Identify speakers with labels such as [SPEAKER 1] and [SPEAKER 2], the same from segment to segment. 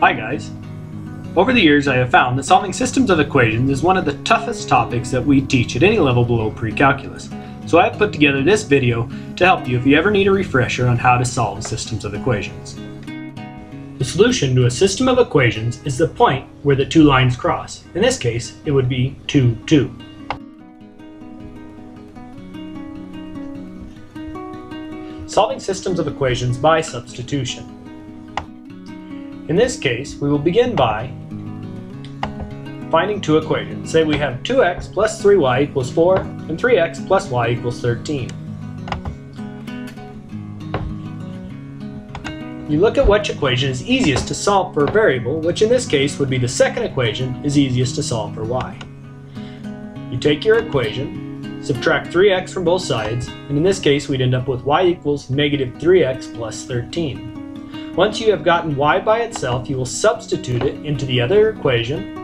[SPEAKER 1] Hi guys! Over the years I have found that solving systems of equations is one of the toughest topics that we teach at any level below pre-calculus. So I have put together this video to help you if you ever need a refresher on how to solve systems of equations. The solution to a system of equations is the point where the two lines cross. In this case, it would be 2, 2. Solving systems of equations by substitution. In this case, we will begin by finding two equations. Say we have 2x plus 3y equals 4 and 3x plus y equals 13. You look at which equation is easiest to solve for a variable, which in this case would be the second equation is easiest to solve for y. You take your equation, subtract 3x from both sides, and in this case we'd end up with y equals negative 3x plus 13. Once you have gotten y by itself, you will substitute it into the other equation,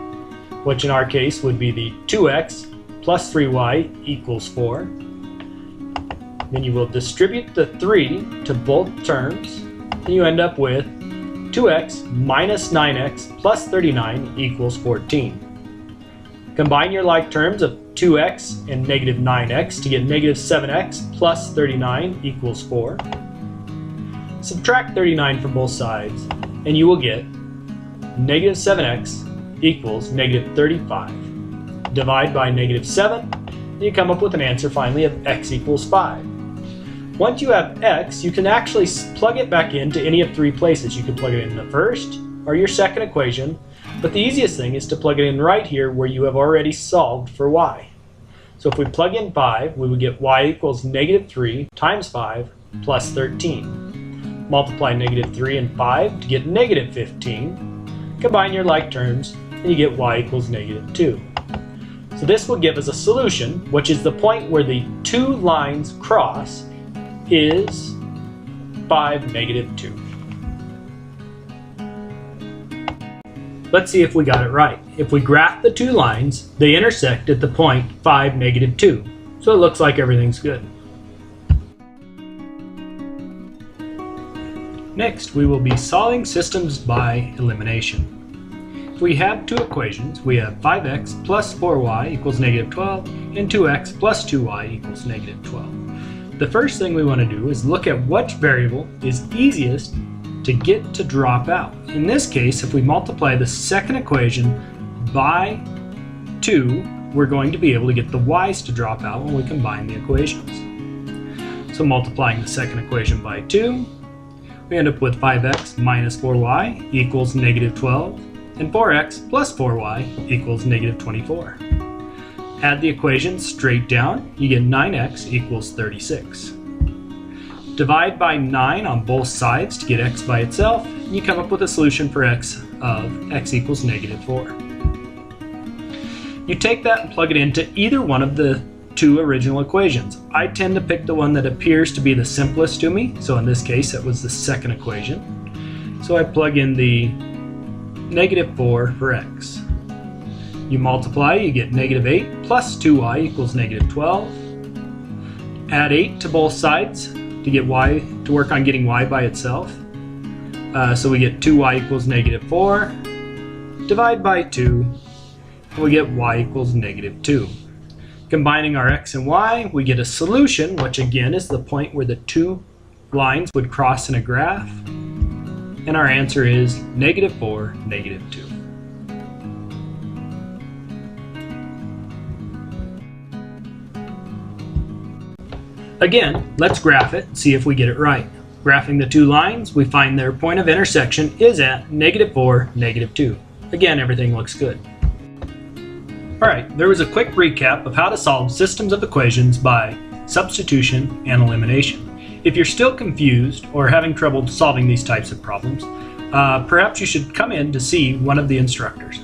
[SPEAKER 1] which in our case would be the 2x plus 3y equals 4. Then you will distribute the 3 to both terms, and you end up with 2x minus 9x plus 39 equals 14. Combine your like terms of 2x and negative 9x to get negative 7x plus 39 equals 4. Subtract 39 from both sides, and you will get negative 7x equals negative 35. Divide by negative 7, and you come up with an answer finally of x equals 5. Once you have x, you can actually plug it back into any of three places. You can plug it in the first or your second equation, but the easiest thing is to plug it in right here where you have already solved for y. So if we plug in 5, we would get y equals negative 3 times 5 plus 13. Multiply negative 3 and 5 to get negative 15. Combine your like terms, and you get y equals negative 2. So this will give us a solution, which is the point where the two lines cross is 5, negative 2. Let's see if we got it right. If we graph the two lines, they intersect at the point 5, negative 2. So it looks like everything's good. Next, we will be solving systems by elimination. If we have two equations, we have 5x plus 4y equals negative 12 and 2x plus 2y equals negative 12. The first thing we want to do is look at which variable is easiest to get to drop out. In this case, if we multiply the second equation by 2, we're going to be able to get the y's to drop out when we combine the equations. So multiplying the second equation by 2, we end up with 5x minus 4y equals negative 12, and 4x plus 4y equals negative 24. Add the equations straight down, you get 9x equals 36. Divide by 9 on both sides to get x by itself, and you come up with a solution for x of x equals negative 4. You take that and plug it into either one of the two original equations. I tend to pick the one that appears to be the simplest to me, so in this case it was the second equation. So I plug in the negative 4 for x. You multiply, you get negative 8 plus 2y equals negative 12. Add 8 to both sides to get y, to work on getting y by itself. So we get 2y equals negative 4. Divide by 2, and we get y equals negative 2. Combining our x and y, we get a solution, which again is the point where the two lines would cross in a graph. And our answer is negative 4, negative 2. Again, let's graph it and see if we get it right. Graphing the two lines, we find their point of intersection is at negative 4, negative 2. Again, everything looks good. Alright, there was a quick recap of how to solve systems of equations by substitution and elimination. If you're still confused or having trouble solving these types of problems, perhaps you should come in to see one of the instructors.